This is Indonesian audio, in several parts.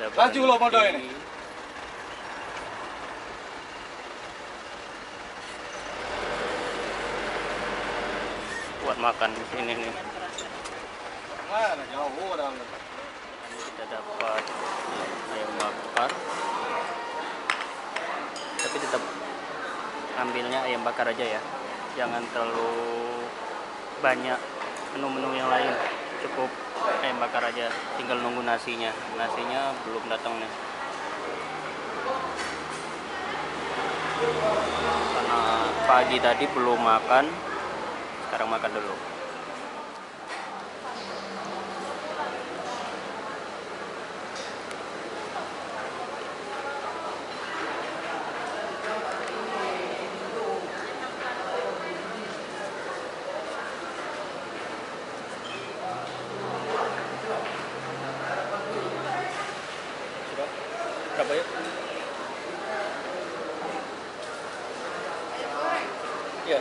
Kita Laju lo modo ini. Buat makan di sini nih. Mana jauh dalam. Kita dapat ayam bakar. Tapi tetap ambilnya ayam bakar aja ya. Jangan terlalu banyak menu-menu yang lain. Cukup ayam bakar aja. Tinggal nunggu nasinya. Nasinya belum datang nih. Karena pagi tadi belum makan. Sekarang makan dulu. Sudah? Berapa ya? Iya.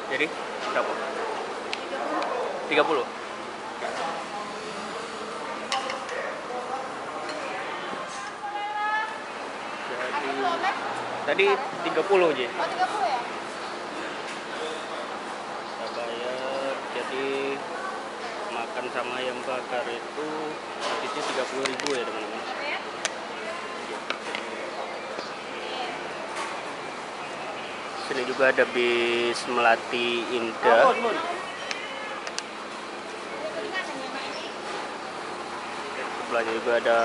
Jadi berapa? 30. Tadi 30 aja. Oh, 30 ya? Kita bayar, jadi makan sama ayam bakar itu habisnya 30.000 ya teman-teman. Sini juga ada bis Melati Indah. Sebelahnya juga ada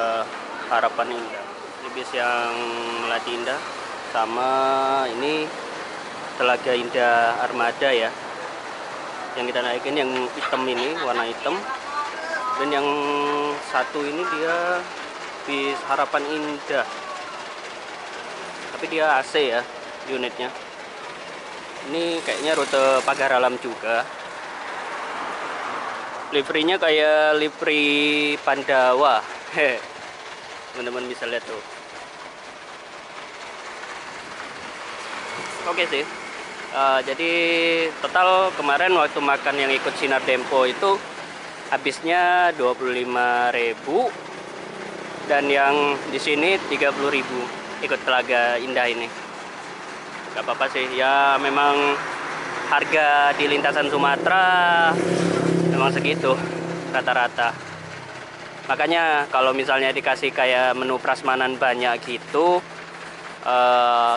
Harapan Indah. Ini bis yang Melati Indah sama ini Telaga Indah Armada ya. Yang kita naikin yang hitam ini, warna hitam. Dan yang satu ini dia bis Harapan Indah. Tapi dia AC ya unitnya. Ini kayaknya rute Pagar Alam juga. Liverynya kayak livery Pandawa. Teman-teman bisa lihat tuh. Oke sih. Jadi total kemarin waktu makan yang ikut Sinar Dempo itu habisnya 25.000 dan yang di sini 30.000 ikut Telaga Indah ini. Gak apa-apa sih, ya memang harga di lintasan Sumatera memang segitu rata-rata. Makanya kalau misalnya dikasih kayak menu prasmanan banyak gitu,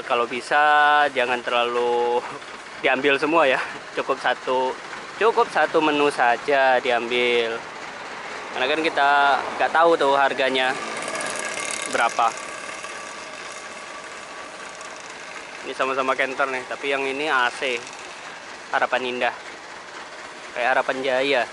kalau bisa jangan terlalu diambil semua ya, cukup satu menu saja diambil. Karena kan kita nggak tahu tuh harganya berapa. Ini sama-sama Canter nih, tapi yang ini AC Harapan Indah, kayak Harapan Jaya.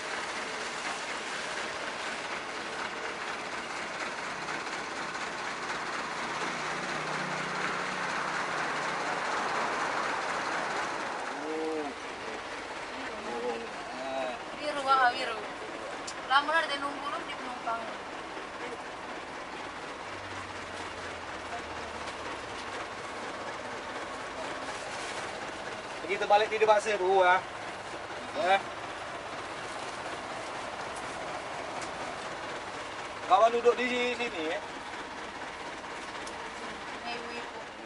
Biru bang, biru. Lama ada nunggu lu di penumpang. Begitu balik di depan Seru ya. Kawan duduk di sini ya.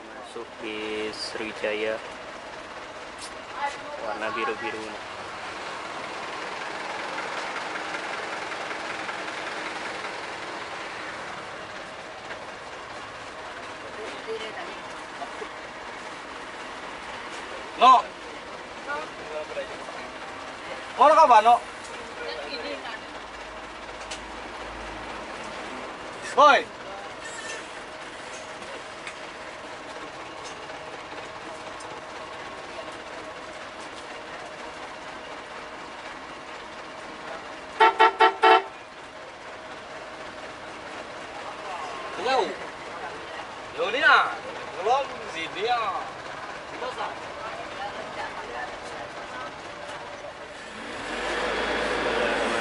Masuk bis Sriwijaya warna biru-biru. No. Mana kabar no? Boy. Jauh. Jauh ni ah. Belum sini ah.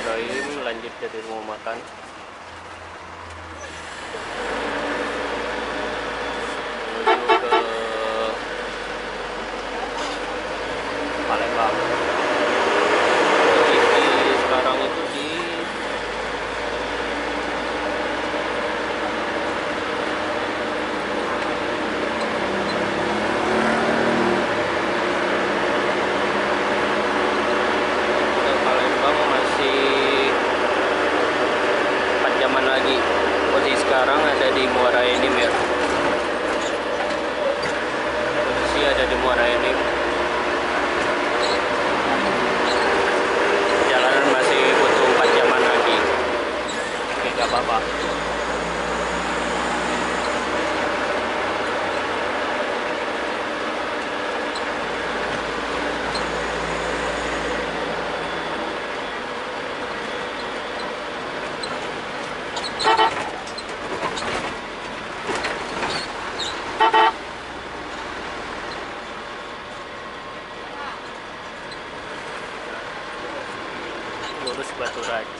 Teman-teman lanjut dari rumah makan. Menuju ke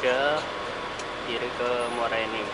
3 kiri ke Muara Enim.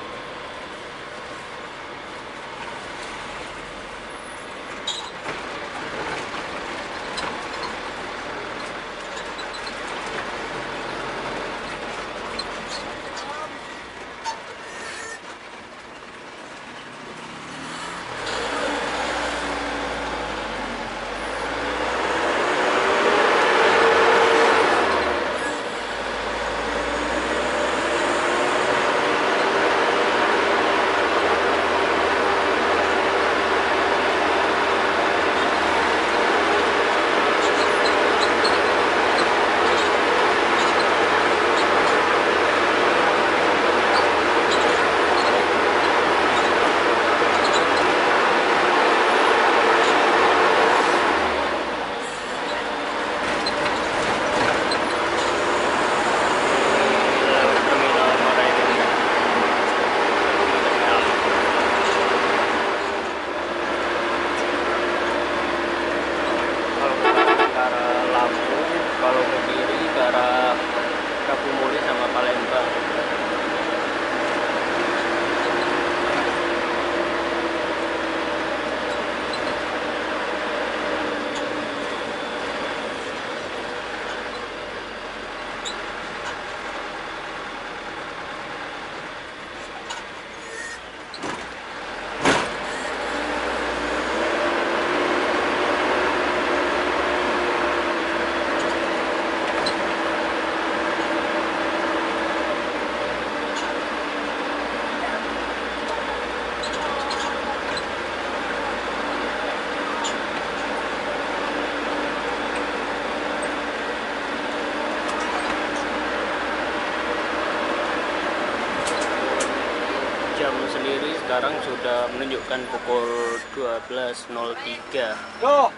Kalau ke kiri ke arah Kapumuli sama Palembang. Jam sendiri sekarang sudah menunjukkan pukul 12.03. Yo.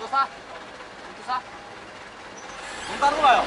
sah. Itu sah. Bentar dulu ayo.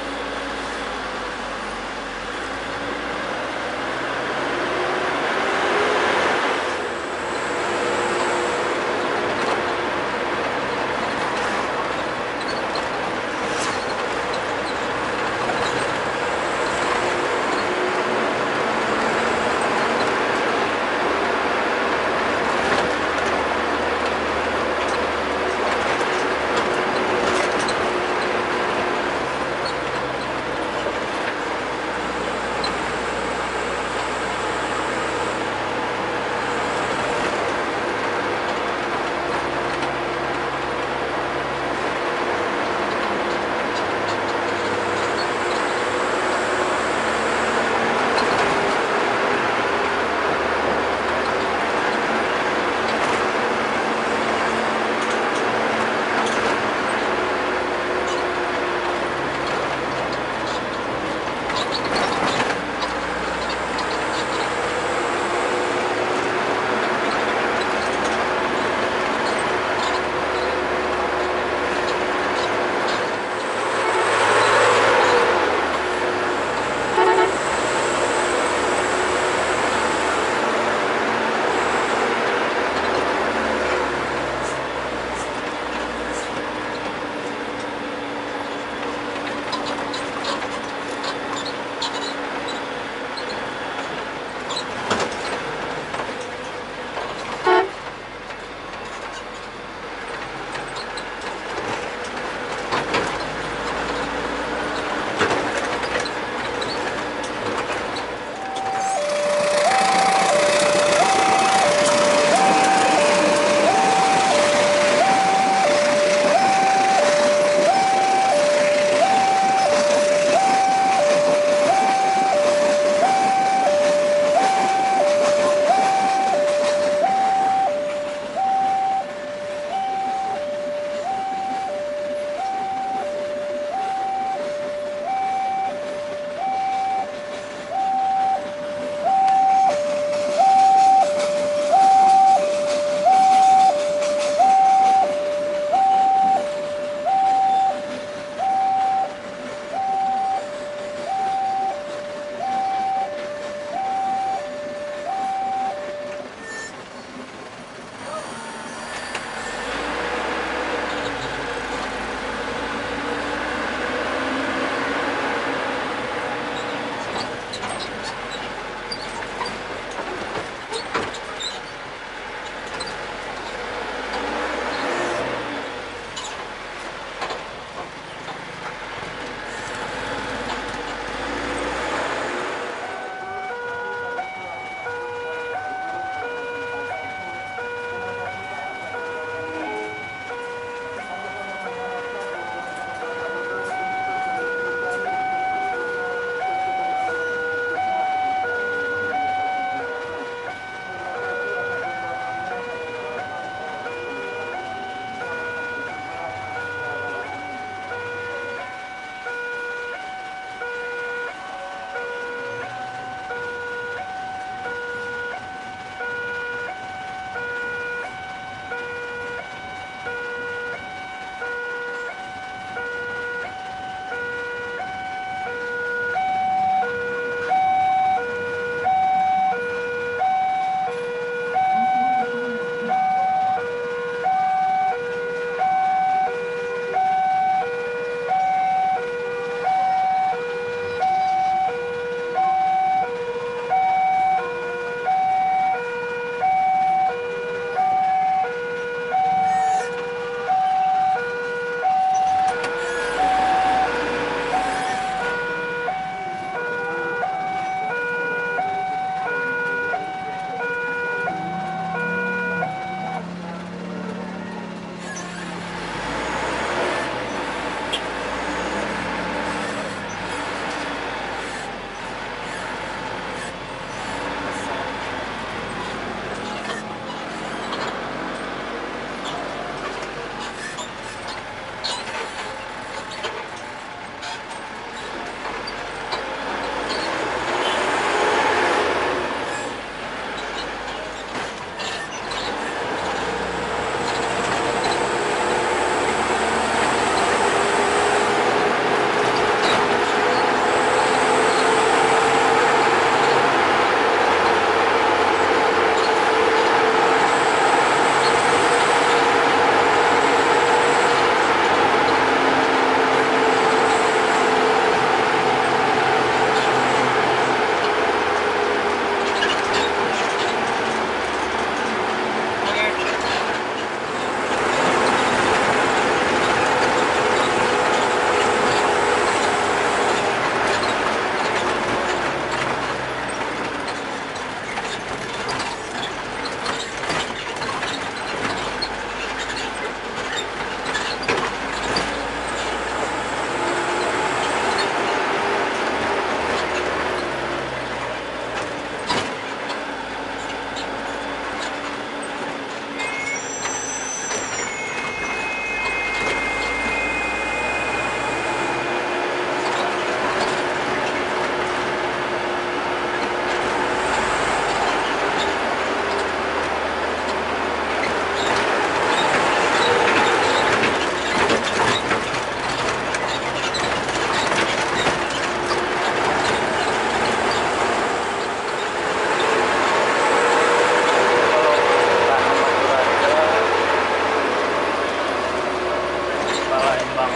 Palembang.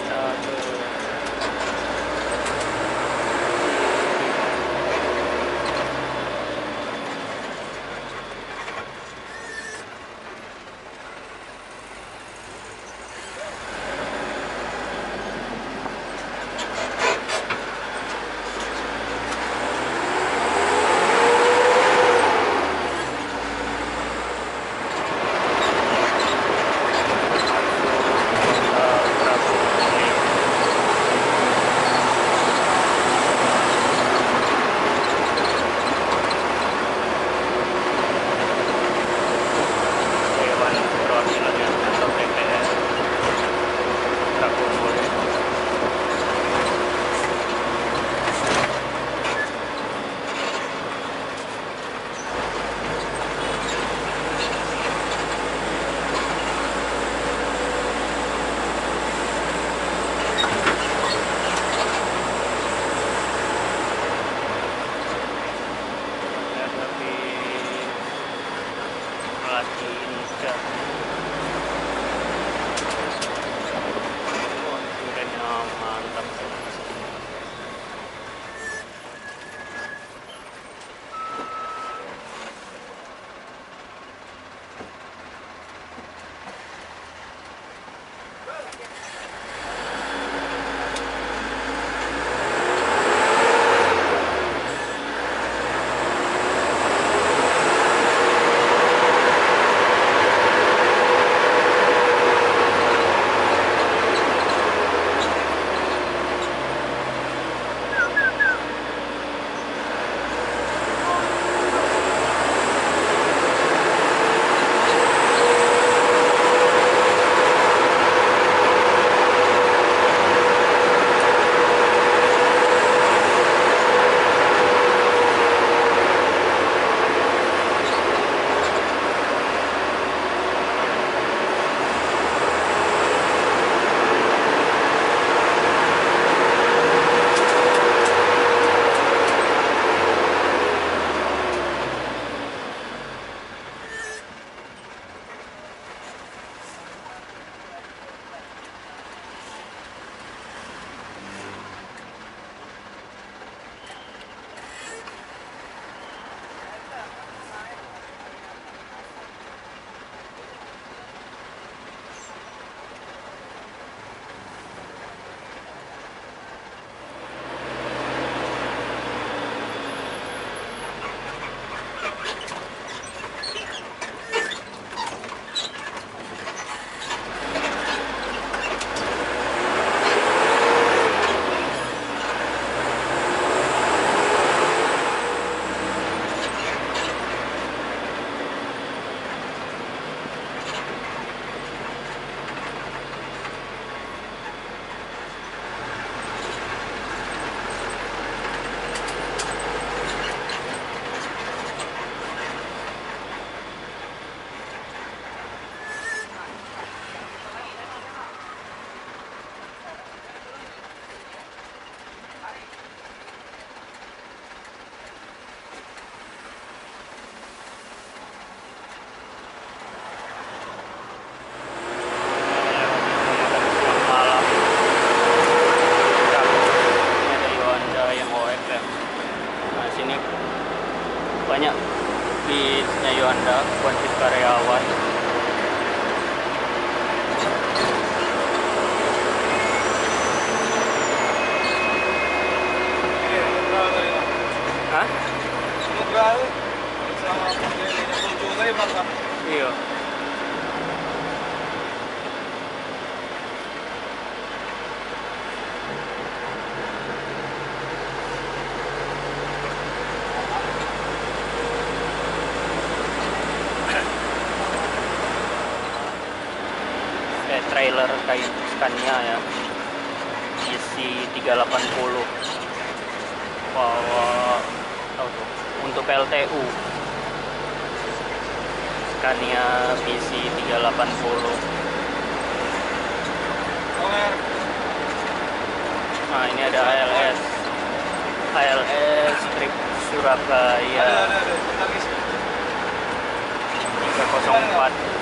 Satu. Dewan Perwakilan atau DPR Rakomole. Hadapi pelatih Indonesia. Duriannya mantap. Banyak bisnya Yuanda, kuantit karyawan. Hah? Iya. Trailer kayak Scania ya, isi 380 bawa untuk PLTU Scania PC 380. Nah ini ada ALS Trip Surabaya 304.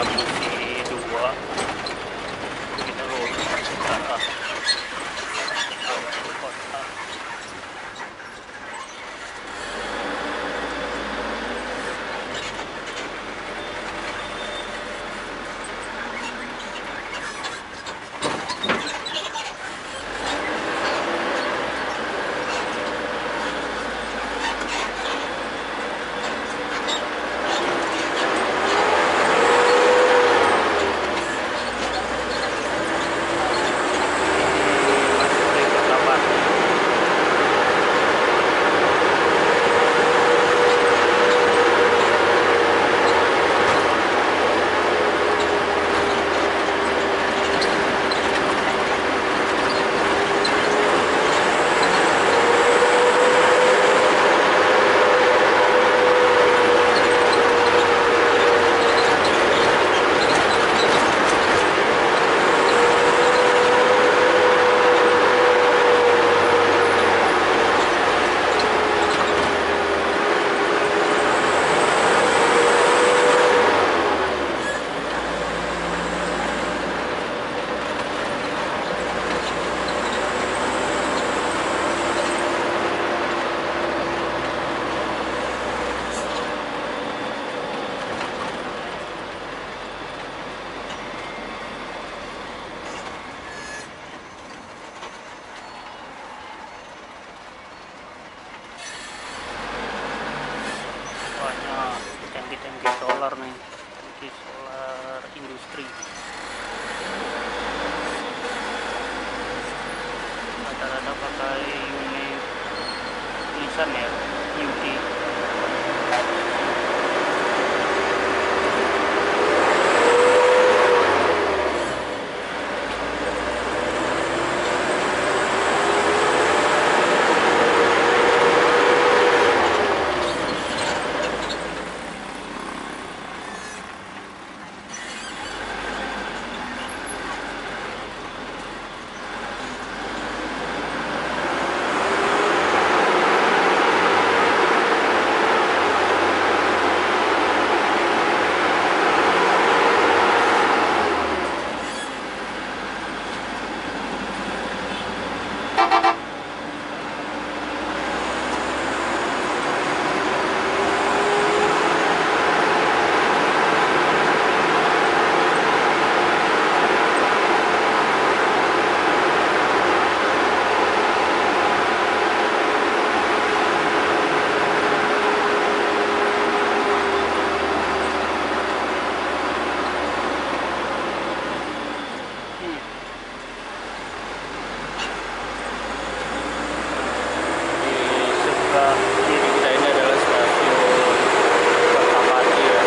Musi 2. Kita lurus ke arah kota. Banyak tangki-tangki solar nih, tangki solar industri. Rata-rata pakai unit Nissan ya, UD. Kiri kita ini adalah stasiun Kertapati ya.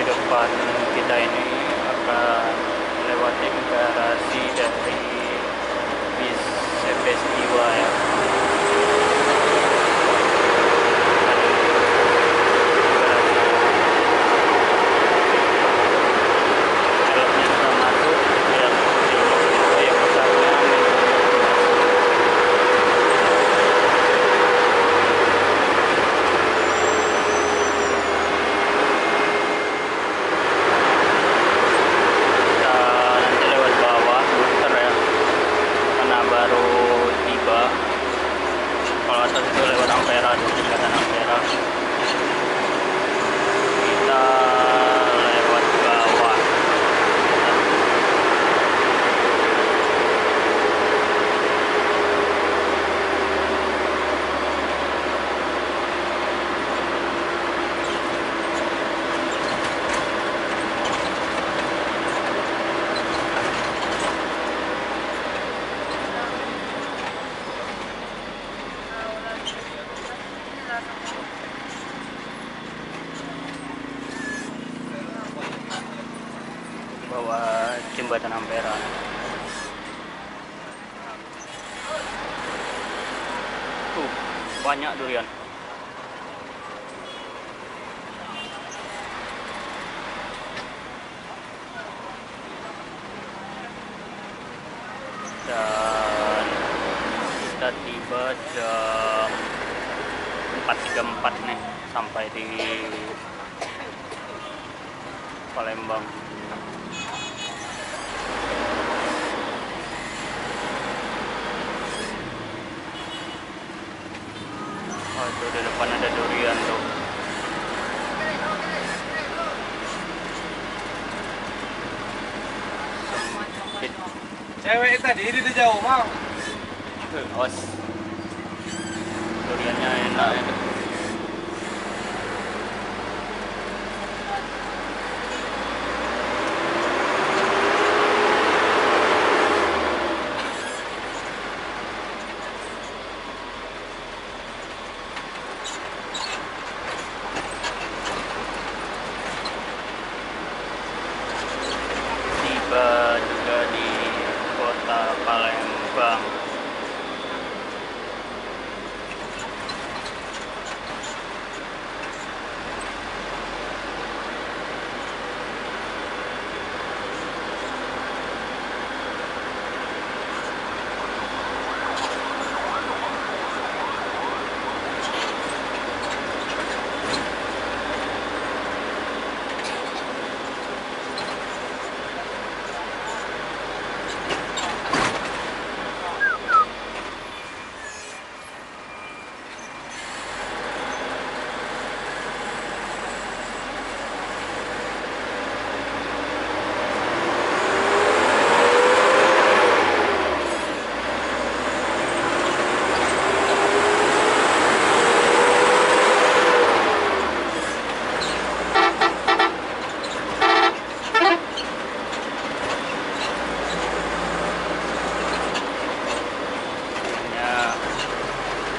Depan kita ini akan melewati garasi dari bis CPS 2 ya. Helmnya sudah masuk, yang besarnya Jembatan Ampera. Tuh, banyak durian. Dan kita tiba jam 4.34 nih, sampai di Palembang. Oh, itu di depan ada durian tuh. Sempit. Cewek tadi di jauh, Mang. Awas. Duriannya enak ya. Tiba juga di kota Palembang.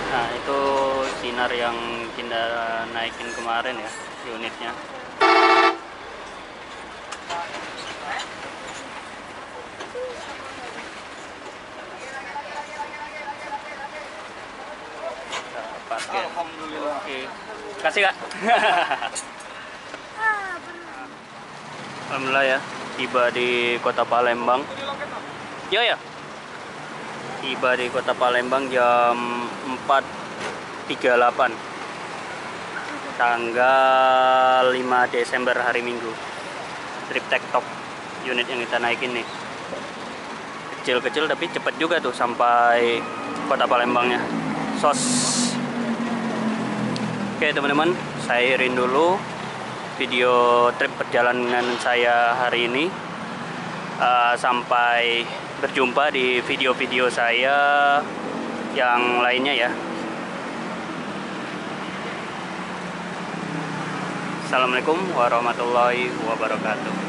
Nah, itu sinar yang kita naikin kemarin ya, unitnya. Kita parkir. Alhamdulillah. Oke. Kasih, Kak. Alhamdulillah ya, tiba di kota Palembang. Yo ya. Tiba di kota Palembang jam 4.38 tanggal 5 Desember hari Minggu. Trip TikTok unit yang kita naikin nih, kecil-kecil tapi cepet juga tuh sampai kota Palembangnya. Sos. Oke teman-teman, saya akhirin dulu video trip perjalanan saya hari ini. Sampai berjumpa di video-video saya yang lainnya ya. Assalamualaikum warahmatullahi wabarakatuh.